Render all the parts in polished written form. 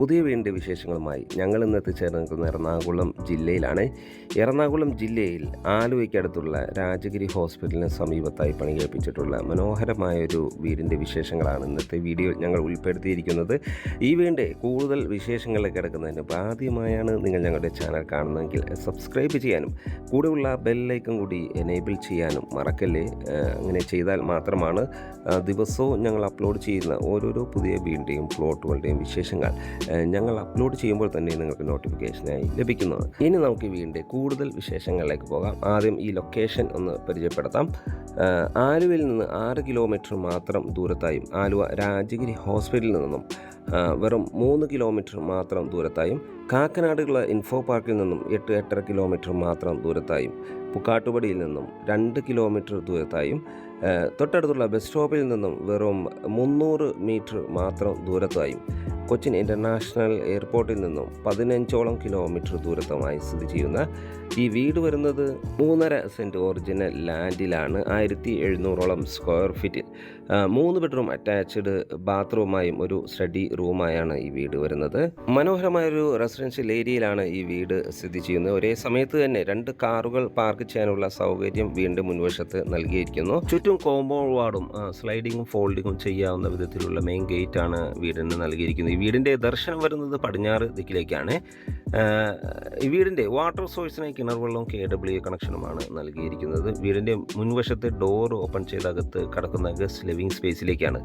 പുതിയ വീടിൻ്റെ വിശേഷങ്ങളുമായി ഞങ്ങൾ ഇന്ന് എത്തിച്ചേർന്ന് നിൽക്കുന്ന എറണാകുളം ജില്ലയിലാണ്. എറണാകുളം ജില്ലയിൽ ആലുവയ്ക്കടുത്തുള്ള രാജഗിരി ഹോസ്പിറ്റലിന് സമീപത്തായി പണി കഴിപ്പിച്ചിട്ടുള്ള മനോഹരമായൊരു വീടിൻ്റെ വിശേഷങ്ങളാണ് ഇന്നത്തെ വീഡിയോ ഞങ്ങൾ ഉൾപ്പെടുത്തിയിരിക്കുന്നത്. ഈ വീടിൻ്റെ കൂടുതൽ വിശേഷങ്ങളിലേക്ക് കിടക്കുന്നതിന് ആദ്യമായാണ് നിങ്ങൾ ഞങ്ങളുടെ ചാനൽ കാണുന്നതെങ്കിൽ സബ്സ്ക്രൈബ് ചെയ്യാനും കൂടെയുള്ള ബെല്ലൈക്കൺ കൂടി എനേബിൾ ചെയ്യാനും മറക്കല്ലേ. അങ്ങനെ ചെയ്താൽ മാത്രമാണ് ദിവസവും ഞങ്ങൾ അപ്ലോഡ് ചെയ്യുന്ന ഓരോരോ പുതിയ വീടിൻ്റെയും പ്ലോട്ടുകളുടെയും വിശേഷങ്ങൾ ഞങ്ങൾ അപ്ലോഡ് ചെയ്യുമ്പോൾ തന്നെ നിങ്ങൾക്ക് നോട്ടിഫിക്കേഷനായി ലഭിക്കുന്നതാണ്. ഇനി നമുക്ക് ഈ വീടിൻ്റെ കൂടുതൽ വിശേഷങ്ങളിലേക്ക് പോകാം. ആദ്യം ഈ ലൊക്കേഷൻ ഒന്ന് പരിചയപ്പെടുത്താം. ആലുവയിൽ നിന്ന് 6 കിലോമീറ്റർ മാത്രം ദൂരത്തായും ആലുവ രാജഗിരി ഹോസ്പിറ്റലിൽ നിന്നും വെറും 3 കിലോമീറ്റർ മാത്രം ദൂരത്തായും കാക്കനാടുള്ള ഇൻഫോ പാർക്കിൽ നിന്നും 8-8.5 കിലോമീറ്റർ മാത്രം ദൂരത്തായും പുക്കാട്ടുപടിയിൽ നിന്നും 2 കിലോമീറ്റർ ദൂരത്തായും തൊട്ടടുത്തുള്ള ബസ് സ്റ്റോപ്പിൽ നിന്നും വെറും 300 മീറ്റർ മാത്രം ദൂരത്തായും കൊച്ചിൻ ഇൻ്റർനാഷണൽ എയർപോർട്ടിൽ നിന്നും 15ഓളം കിലോമീറ്റർ ദൂരത്തുമായി സ്ഥിതി ചെയ്യുന്ന ഈ വീട് വരുന്നത് 3.5 സെൻറ്റ് ഒറിജിനൽ ലാൻഡിലാണ്. 1700ഓളം സ്ക്വയർ ഫീറ്റിൽ 3 ബെഡ്റൂം അറ്റാച്ച്ഡ് ബാത്റൂമായും ഒരു സ്റ്റഡി റൂമായാണ് ഈ വീട് വരുന്നത്. മനോഹരമായൊരു റെസിഡൻഷ്യൽ ഏരിയയിലാണ് ഈ വീട് സ്ഥിതി ചെയ്യുന്നത്. ഒരേ സമയത്ത് തന്നെ 2 കാറുകൾ പാർക്ക് ചെയ്യാനുള്ള സൗകര്യം വീടിൻ്റെ മുൻവശത്ത് നൽകിയിരിക്കുന്നു. ചുറ്റും കോമ്പൗണ്ട് വാർഡും സ്ലൈഡിങ്ങും ഫോൾഡിങ്ങും ചെയ്യാവുന്ന വിധത്തിലുള്ള മെയിൻ ഗേറ്റാണ് വീടിന് നൽകിയിരിക്കുന്നത്. ഈ വീടിൻ്റെ ദർശനം വരുന്നത് പടിഞ്ഞാറ് ദിക്കിലേക്കാണ്. ഈ വീടിൻ്റെ വാട്ടർ സോഴ്സിനായി കിണർ വെള്ളവും KW കണക്ഷനുമാണ് നൽകിയിരിക്കുന്നത്. വീടിൻ്റെ മുൻവശത്ത് ഡോർ ഓപ്പൺ ചെയ്ത് അകത്ത് കടക്കുന്ന ഗസ്റ്റ് ലിവിങ് സ്പേസിലേക്കാണ്.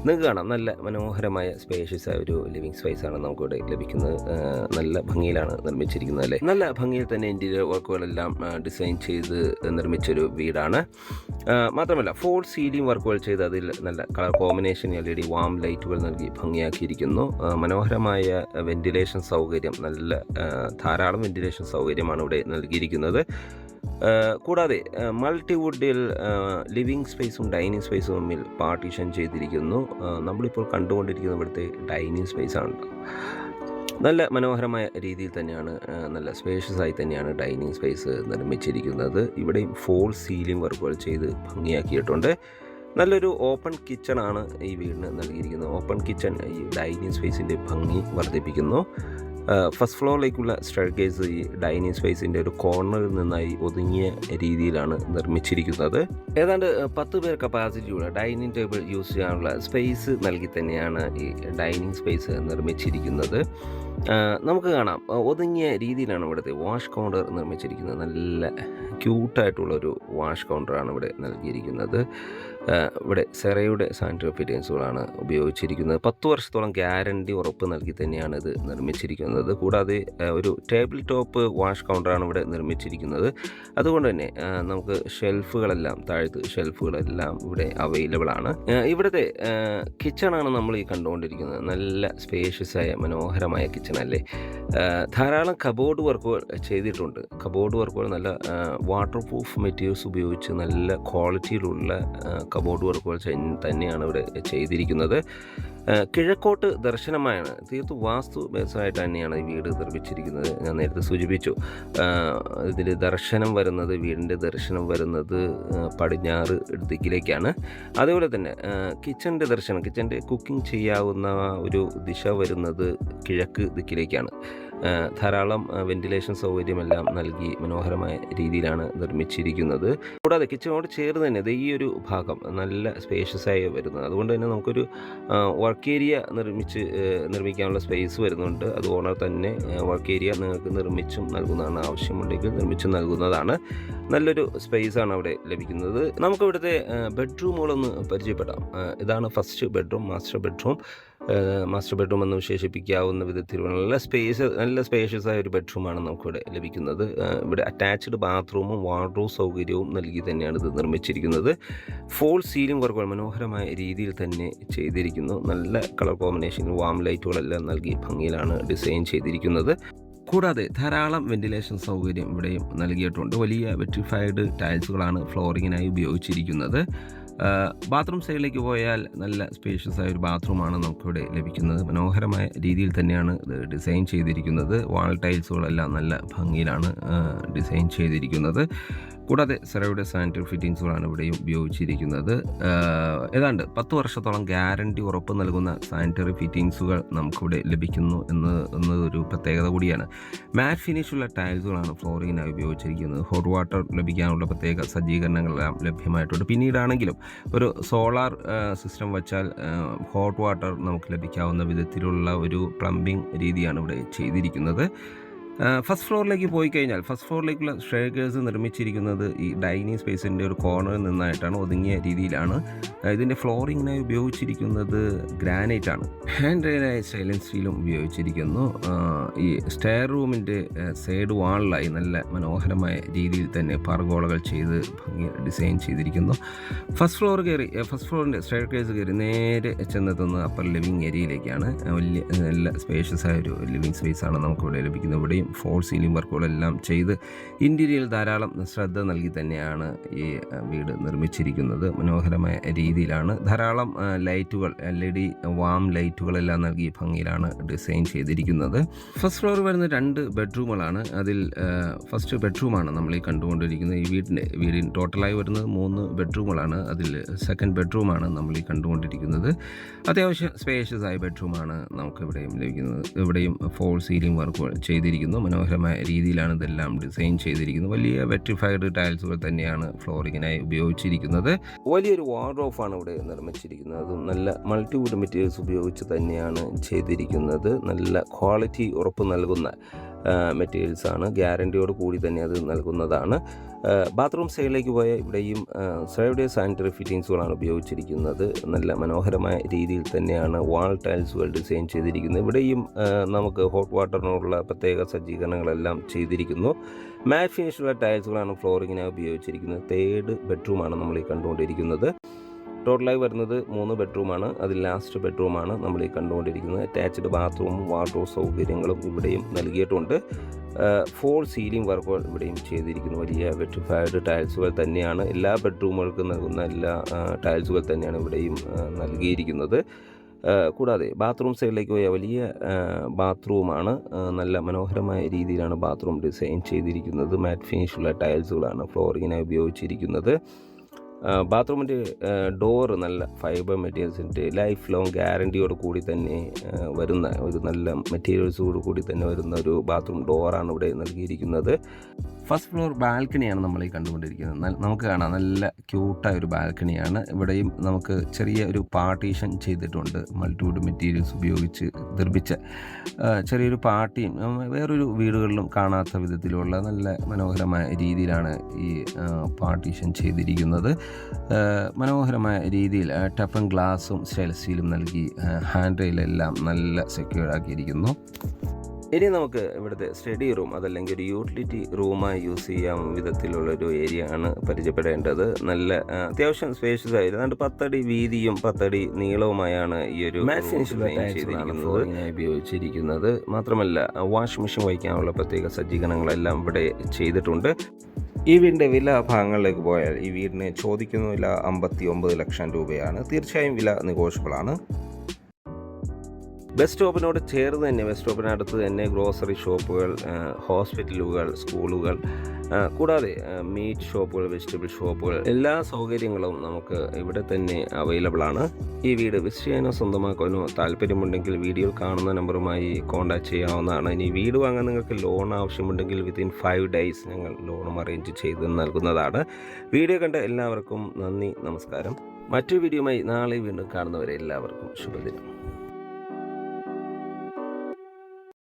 നിങ്ങൾക്ക് കാണാം, നല്ല മനോഹരമായ സ്പേഷ്യസ് ആയ ഒരു ലിവിങ് സ്പേസാണ് നമുക്കിവിടെ ലഭിക്കുന്നത്. നല്ല ഭംഗിയിലാണ് നിർമ്മിച്ചിരിക്കുന്നത് അല്ലേ. നല്ല ഭംഗിയിൽ തന്നെ ഇൻറ്റീരിയർ വർക്കുകളെല്ലാം ഡിസൈൻ ചെയ്ത് നിർമ്മിച്ചൊരു വീടാണ്. മാത്രമല്ല ഫോൾ സീലിംഗ് വർക്കുകൾ ചെയ്ത് അതിൽ നല്ല കളർ കോമ്പിനേഷൻ LED വാം ലൈറ്റുകൾ നൽകി ഭംഗിയാക്കിയിരിക്കുന്നു. മനോഹരമായ വെന്റിലേഷൻ സൗകര്യം, നല്ല ധാരാളം വെന്റിലേഷൻ സൗകര്യമാണ് ഇവിടെ നൽകിയിരിക്കുന്നത്. കൂടാതെ മൾട്ടിവുഡിൽ ലിവിങ് സ്പേസും ഡൈനിങ് സ്പേസും തമ്മിൽ പാർട്ടീഷൻ ചെയ്തിരിക്കുന്നു. നമ്മളിപ്പോൾ കണ്ടുകൊണ്ടിരിക്കുന്ന ഇവിടുത്തെ ഡൈനിങ് സ്പേസാണ്. നല്ല മനോഹരമായ രീതിയിൽ തന്നെയാണ്, നല്ല സ്പേഷ്യസ് ആയി തന്നെയാണ് ഡൈനിങ് സ്പേസ് നിർമ്മിച്ചിരിക്കുന്നത്. ഇവിടെയും ഫോൾ സീലിംഗ് വർക്കുകൾ ചെയ്ത് ഭംഗിയാക്കിയിട്ടുണ്ട്. നല്ലൊരു ഓപ്പൺ കിച്ചണാണ് ഈ വീടിന് നൽകിയിരിക്കുന്നത്. ഓപ്പൺ കിച്ചൺ ഈ ഡൈനിങ് സ്പേസിൻ്റെ ഭംഗി വർദ്ധിപ്പിക്കുന്നു. ഫസ്റ്റ് ഫ്ലോറിലേക്കുള്ള സ്റ്റെയർകേസ് ഈ ഡൈനിങ് സ്പേസിൻ്റെ ഒരു കോർണറിൽ നിന്നായി ഒതുങ്ങിയ രീതിയിലാണ് നിർമ്മിച്ചിരിക്കുന്നത്. ഏതാണ്ട് 10 പേർ കപ്പാസിറ്റിയുള്ള ഡൈനിങ് ടേബിൾ യൂസ് ചെയ്യാനുള്ള സ്പേസ് നൽകി തന്നെയാണ് ഈ ഡൈനിങ് സ്പേസ് നിർമ്മിച്ചിരിക്കുന്നത്. നമുക്ക് കാണാം, ഒതുങ്ങിയ രീതിയിലാണ് ഇവിടുത്തെ വാഷ് കൗണ്ടർ നിർമ്മിച്ചിരിക്കുന്നത്. നല്ല ക്യൂട്ടായിട്ടുള്ളൊരു വാഷ് കൗണ്ടറാണ് ഇവിടെ നൽകിയിരിക്കുന്നത്. ഇവിടെ സെറയുടെ സാനിറ്ററി ഫിറ്റിങ്സുകളാണ് ഉപയോഗിച്ചിരിക്കുന്നത്. 10 വർഷത്തോളം ഗ്യാരണ്ടി ഉറപ്പ് നൽകി തന്നെയാണ് ഇത് നിർമ്മിച്ചിരിക്കുന്നത്. കൂടാതെ ഒരു ടേബിൾ ടോപ്പ് വാഷ് കൗണ്ടറാണ് ഇവിടെ നിർമ്മിച്ചിരിക്കുന്നത്. അതുകൊണ്ട് തന്നെ നമുക്ക് ഷെൽഫുകളെല്ലാം, താഴത്ത് ഷെൽഫുകളെല്ലാം ഇവിടെ അവൈലബിൾ ആണ്. ഇവിടുത്തെ കിച്ചണാണ് നമ്മൾ ഈ കണ്ടുകൊണ്ടിരിക്കുന്നത്. നല്ല സ്പേഷ്യസ് ആയ മനോഹരമായ കിച്ചൺ അല്ലേ. ധാരാളം കബോർഡ് വർക്കുകൾ ചെയ്തിട്ടുണ്ട്. കബോർഡ് വർക്കുകൾ നല്ല വാട്ടർ പ്രൂഫ് മെറ്റീരിയൽസ് ഉപയോഗിച്ച് നല്ല ക്വാളിറ്റിയിലുള്ള കബോർഡ് വർക്കുകൾ തന്നെയാണ് ഇവിടെ ചെയ്തിരിക്കുന്നത്. കിഴക്കോട്ട് ദർശനമായാണ്, തീർത്തും വാസ്തു ബേസായിട്ട് തന്നെയാണ് ഈ വീട് നിർമ്മിച്ചിരിക്കുന്നത്. ഞാൻ നേരത്തെ സൂചിപ്പിച്ചു, ഇതിൽ ദർശനം വരുന്നത്, വീടിൻ്റെ ദർശനം വരുന്നത് പടിഞ്ഞാറ് ദിക്കിലേക്കാണ്. അതേപോലെ തന്നെ കിച്ചൻ്റെ ദർശനം, കിച്ചൻ്റെ കുക്കിംഗ് ചെയ്യാവുന്ന ഒരു ദിശ വരുന്നത് കിഴക്ക് ദിക്കിലേക്കാണ്. ധാരാളം വെന്റിലേഷൻ സൗകര്യമെല്ലാം നൽകി മനോഹരമായ രീതിയിലാണ് നിർമ്മിച്ചിരിക്കുന്നത്. കൂടാതെ കിച്ചണോട് ചേർന്ന് തന്നെ ഈ ഒരു ഭാഗം നല്ല സ്പേഷ്യസ് ആയി വരുന്നത്. അതുകൊണ്ട് തന്നെ നമുക്കൊരു വർക്ക് ഏരിയ നിർമ്മിക്കാനുള്ള സ്പേസ് വരുന്നുണ്ട്. അത് ഓണർ തന്നെ വർക്ക് ഏരിയ നിങ്ങൾക്ക് നിർമ്മിച്ചും നൽകുന്നതാണ്. ആവശ്യമുണ്ടെങ്കിൽ നിർമ്മിച്ചും നൽകുന്നതാണ്. നല്ലൊരു സ്പേസാണ് അവിടെ ലഭിക്കുന്നത്. നമുക്ക് ഇവിടുത്തെ ബെഡ്റൂമുകളൊന്ന് പരിചയപ്പെടാം. ഇതാണ് ഫസ്റ്റ് ബെഡ്റൂം, മാസ്റ്റർ ബെഡ്റൂം എന്ന് വിശേഷിപ്പിക്കാവുന്ന വിധത്തിലുള്ള നല്ല സ്പേഷ്യസ് ആയ ഒരു ബെഡ്റൂമാണ് നമുക്കിവിടെ ലഭിക്കുന്നത്. ഇവിടെ അറ്റാച്ച്ഡ് ബാത്റൂമും വാർഡ്രോബ് സൗകര്യവും നൽകി തന്നെയാണ് ഇത് നിർമ്മിച്ചിരിക്കുന്നത്. ഫോൾ സീലിംഗ് വർക്കുകൾ മനോഹരമായ രീതിയിൽ തന്നെ ചെയ്തിരിക്കുന്നു. നല്ല കളർ കോമ്പിനേഷൻ വാം ലൈറ്റുകളെല്ലാം നൽകി ഭംഗിയിലാണ് ഡിസൈൻ ചെയ്തിരിക്കുന്നത്. കൂടാതെ ധാരാളം വെന്റിലേഷൻ സൗകര്യം ഇവിടെയും നൽകിയിട്ടുണ്ട്. വലിയ വെട്രിഫൈഡ് ടൈൽസുകളാണ് ഫ്ലോറിങ്ങിനായി ഉപയോഗിച്ചിരിക്കുന്നത്. ബാത്റൂം സൈഡിലേക്ക് പോയാൽ നല്ല സ്പേഷ്യസ് ആയ ഒരു ബാത്റൂമാണ് നമുക്കിവിടെ ലഭിക്കുന്നത്. മനോഹരമായ രീതിയിൽ തന്നെയാണ് ഇത് ഡിസൈൻ ചെയ്തിരിക്കുന്നത്. വാൾ ടൈൽസുകളെല്ലാം നല്ല ഭംഗിയിലാണ് ഡിസൈൻ ചെയ്തിരിക്കുന്നത്. കൂടാതെ സെറയുടെ സാനിറ്ററി ഫിറ്റിങ്സുകളാണ് ഇവിടെയും ഉപയോഗിച്ചിരിക്കുന്നത്. ഏതാണ്ട് 10 വർഷത്തോളം ഗ്യാരണ്ടി ഉറപ്പ് നൽകുന്ന സാനിറ്ററി ഫിറ്റിങ്സുകൾ നമുക്കിവിടെ ലഭിക്കുന്നു എന്നതൊരു പ്രത്യേകത കൂടിയാണ്. മാറ്റ് ഫിനിഷുള്ള ടൈൽസുകളാണ് ഫ്ലോറിങ്ങിനായി ഉപയോഗിച്ചിരിക്കുന്നത്. ഹോട്ട് വാട്ടർ ലഭിക്കാനുള്ള പ്രത്യേക സജ്ജീകരണങ്ങളെല്ലാം ലഭ്യമായിട്ടുണ്ട്. പിന്നീടാണെങ്കിലും ഒരു സോളാർ സിസ്റ്റം വച്ചാൽ ഹോട്ട് വാട്ടർ നമുക്ക് ലഭിക്കാവുന്ന വിധത്തിലുള്ള ഒരു പ്ലംബിംഗ് രീതിയാണ് ഇവിടെ ചെയ്തിരിക്കുന്നത്. ഫസ്റ്റ് ഫ്ലോറിലേക്ക് പോയി കഴിഞ്ഞാൽ ഫസ്റ്റ് ഫ്ലോറിലേക്കുള്ള സ്റ്റെയർകേസ് നിർമ്മിച്ചിരിക്കുന്നത് ഈ ഡൈനിങ് സ്പേസിൻ്റെ ഒരു കോർണറിൽ നിന്നായിട്ടാണ്, ഒതുങ്ങിയ രീതിയിലാണ്. ഇതിൻ്റെ ഫ്ലോറിങ്ങിനായി ഉപയോഗിച്ചിരിക്കുന്നത് ഗ്രാനൈറ്റ് ആണ്. ഹാൻഡ് റെയിലായ സ്റ്റൈലൻസ് സ്റ്റീലും ഉപയോഗിച്ചിരിക്കുന്നു. ഈ സ്റ്റെയർ റൂമിൻ്റെ സൈഡ് വാളിലായി നല്ല മനോഹരമായ രീതിയിൽ തന്നെ പർഗോളകൾ ചെയ്ത് ഭംഗി ഡിസൈൻ ചെയ്തിരിക്കുന്നു. ഫസ്റ്റ് ഫ്ലോറിൻ്റെ സ്റ്റെയർകേസ് കയറി നേരെ ചെന്നെത്തുന്നത് അപ്പർ ലിവിങ് ഏരിയയിലേക്കാണ്. വലിയ നല്ല സ്പേഷ്യസ് ആയ ഒരു ലിവിങ് സ്പേസാണ് നമുക്കിവിടെ ലഭിക്കുന്നത്. ഇവിടെയും ഫോൾ സീലിംഗ് വർക്കുകളെല്ലാം ചെയ്ത് ഇൻറ്റീരിയറിൽ ധാരാളം ശ്രദ്ധ നൽകി തന്നെയാണ് ഈ വീട് നിർമ്മിച്ചിരിക്കുന്നത്. മനോഹരമായ രീതിയിലാണ് ധാരാളം ലൈറ്റുകൾ, LED വാം ലൈറ്റുകളെല്ലാം നൽകി ഭംഗിയിലാണ് ഡിസൈൻ ചെയ്തിരിക്കുന്നത്. ഫസ്റ്റ് ഫ്ലോർ വരുന്ന 2 ബെഡ്റൂമുകളാണ്. അതിൽ ഫസ്റ്റ് ബെഡ്റൂമാണ് നമ്മൾ ഈ കണ്ടുകൊണ്ടിരിക്കുന്നത്. ഈ വീടിന് ടോട്ടലായി വരുന്നത് 3 ബെഡ്റൂമുകളാണ്. അതിൽ സെക്കൻഡ് ബെഡ്റൂമാണ് നമ്മൾ ഈ കണ്ടുകൊണ്ടിരിക്കുന്നത്. അത്യാവശ്യം സ്പേഷ്യസ് ആയ ബെഡ്റൂമാണ് നമുക്ക് ഇവിടെയും ലഭിക്കുന്നത്. ഇവിടെയും ഫോൾ സീലിംഗ് വർക്കുകൾ ചെയ്തിരിക്കുന്നു. മനോഹരമായ രീതിയിലാണ് ഇതെല്ലാം ഡിസൈൻ ചെയ്തിരിക്കുന്നത്. വലിയ വെട്രിഫൈഡ് ടൈൽസുകൾ തന്നെയാണ് ഫ്ലോറിങ്ങിനായി ഉപയോഗിച്ചിരിക്കുന്നത്. വലിയൊരു വാർഡ്രോബാണ് ഇവിടെ നിർമ്മിച്ചിരിക്കുന്നത്. അതും നല്ല മൾട്ടിവുഡ് മെറ്റീരിയൽസ് ഉപയോഗിച്ച് തന്നെയാണ് ചെയ്തിരിക്കുന്നത്. നല്ല ക്വാളിറ്റി ഉറപ്പ് നൽകുന്ന മെറ്റീരിയൽസാണ്. ഗ്യാരണ്ടിയോട് കൂടി തന്നെ അത് നൽകുന്നതാണ്. ബാത്റൂം സൈഡിലേക്ക് പോയ ഇവിടെയും സെറയുടെ സാനിറ്ററി ഫിറ്റിങ്സുകളാണ് ഉപയോഗിച്ചിരിക്കുന്നത്. നല്ല മനോഹരമായ രീതിയിൽ തന്നെയാണ് വാൾ ടൈൽസുകൾ ഡിസൈൻ ചെയ്തിരിക്കുന്നത്. ഇവിടെയും നമുക്ക് ഹോട്ട് വാട്ടറിനുള്ള പ്രത്യേക സജ്ജീകരണങ്ങളെല്ലാം ചെയ്തിരിക്കുന്നു. മാറ്റ് ഫിനിഷുള്ള ടൈൽസുകളാണ് ഫ്ലോറിങ്ങിനായി ഉപയോഗിച്ചിരിക്കുന്നത്. 3rd ബെഡ്റൂമാണ് നമ്മൾ ഈ കണ്ടുകൊണ്ടിരിക്കുന്നത്. ടോട്ടലായി വരുന്നത് 3 ബെഡ്റൂമാണ്. അതിൽ ലാസ്റ്റ് ബെഡ്റൂമാണ് നമ്മൾ ഈ കണ്ടുകൊണ്ടിരിക്കുന്നത്. അറ്റാച്ച്ഡ് ബാത്റൂമും വാർഡ്രോബ് സൗകര്യങ്ങളും ഇവിടെയും നൽകിയിട്ടുണ്ട്. ഫോൾ സീലിംഗ് വർക്കുകൾ ഇവിടെയും ചെയ്തിരിക്കുന്നു. വലിയ വെട്രിഫൈഡ് ടൈൽസുകൾ തന്നെയാണ്. എല്ലാ ബെഡ്റൂമുകൾക്കും നൽകുന്ന എല്ലാ ടൈൽസുകൾ തന്നെയാണ് ഇവിടെയും നൽകിയിരിക്കുന്നത്. കൂടാതെ ബാത്റൂം സൈഡിലേക്ക് പോയ വലിയ ബാത്റൂമാണ്. നല്ല മനോഹരമായ രീതിയിലാണ് ബാത്റൂം ഡിസൈൻ ചെയ്തിരിക്കുന്നത്. മാറ്റ് ഫിനിഷുള്ള ടൈൽസുകളാണ് ഫ്ലോറിങ്ങിനായി ഉപയോഗിച്ചിരിക്കുന്നത്. ബാത്റൂമിൻ്റെ ഡോറ് നല്ല ഫൈബർ മെറ്റീരിയൽസിൻ്റെ ലൈഫ് ലോങ് ഗ്യാരണ്ടിയോട് കൂടി തന്നെ വരുന്ന ഒരു നല്ല മെറ്റീരിയൽസോട് കൂടി തന്നെ വരുന്ന ഒരു ബാത്റൂം ഡോറാണ് ഇവിടെ നൽകിയിരിക്കുന്നത്. ഫസ്റ്റ് ഫ്ലോർ ബാൽക്കണിയാണ് നമ്മൾ ഈ കണ്ടുകൊണ്ടിരിക്കുന്നത്. നമുക്ക് കാണാം നല്ല ക്യൂട്ടായ ഒരു ബാൽക്കണിയാണ്. ഇവിടെയും നമുക്ക് ചെറിയ ഒരു പാർട്ടീഷൻ ചെയ്തിട്ടുണ്ട്. മൾട്ടിവുഡ് മെറ്റീരിയൽസ് ഉപയോഗിച്ച് നിർമ്മിച്ച ചെറിയൊരു പാർട്ടിയും വേറൊരു വീടുകളിലും കാണാത്ത വിധത്തിലുള്ള നല്ല മനോഹരമായ രീതിയിലാണ് ഈ പാർട്ടീഷൻ ചെയ്തിരിക്കുന്നത്. മനോഹരമായ രീതിയിൽ ടഫൻ ഗ്ലാസും സ്റ്റെയിൻലെസ് സ്റ്റീലും നൽകി ഹാൻഡ് റെയിലെല്ലാം നല്ല സെക്യൂർ ആക്കിയിരിക്കുന്നു. ഇനി നമുക്ക് ഇവിടുത്തെ സ്റ്റഡി റൂം അതല്ലെങ്കിൽ ഒരു യൂട്ടിലിറ്റി റൂമായി യൂസ് ചെയ്യാൻ വിധത്തിലുള്ളൊരു ഏരിയ ആണ് പരിചയപ്പെടേണ്ടത്. നല്ല അത്യാവശ്യം സ്പേഷ്യസ് ആയി 10 അടി വീതിയും 10 അടി നീളവുമായാണ് ഈ ഒരു ഉപയോഗിച്ചിരിക്കുന്നത്. മാത്രമല്ല വാഷിംഗ് മെഷീൻ വയ്ക്കാനുള്ള പ്രത്യേക സജ്ജീകരണങ്ങളെല്ലാം ഇവിടെ ചെയ്തിട്ടുണ്ട്. ഈ വീടിൻ്റെ വില ഭാഗങ്ങളിലേക്ക് പോയാൽ ഈ വീടിന് ചോദിക്കുന്ന വില 59 ലക്ഷം രൂപയാണ്. തീർച്ചയായും വില നെഗോഷ്യബിളാണ്. ബസ് സ്റ്റോപ്പിനോട് ചേർന്ന് തന്നെ, ബസ് സ്റ്റോപ്പിനടുത്ത് തന്നെ ഗ്രോസറി ഷോപ്പുകൾ, ഹോസ്പിറ്റലുകൾ, സ്കൂളുകൾ, കൂടാതെ മീറ്റ് ഷോപ്പുകൾ, വെജിറ്റബിൾ ഷോപ്പുകൾ, എല്ലാ സൗകര്യങ്ങളും നമുക്ക് ഇവിടെ തന്നെ അവൈലബിൾ ആണ്. ഈ വീട് വിസിറ്റ് ചെയ്യാനോ സ്വന്തമാക്കാനോ താല്പര്യമുണ്ടെങ്കിൽ വീഡിയോയിൽ കാണുന്ന നമ്പറുമായി കോൺടാക്ട് ചെയ്യാവുന്നതാണ്. ഇനി വീട് വാങ്ങാൻ നിങ്ങൾക്ക് ലോൺ ആവശ്യമുണ്ടെങ്കിൽ വിത്തിൻ 5 days ഞങ്ങൾ ലോണും അറേഞ്ച് ചെയ്ത് നൽകുന്നതാണ്. വീഡിയോ കണ്ട എല്ലാവർക്കും നന്ദി, നമസ്കാരം. മറ്റൊരു വീഡിയോയുമായി നാളെ വീണ്ടും കാണുന്നവരെ എല്ലാവർക്കും ശുഭദിനം.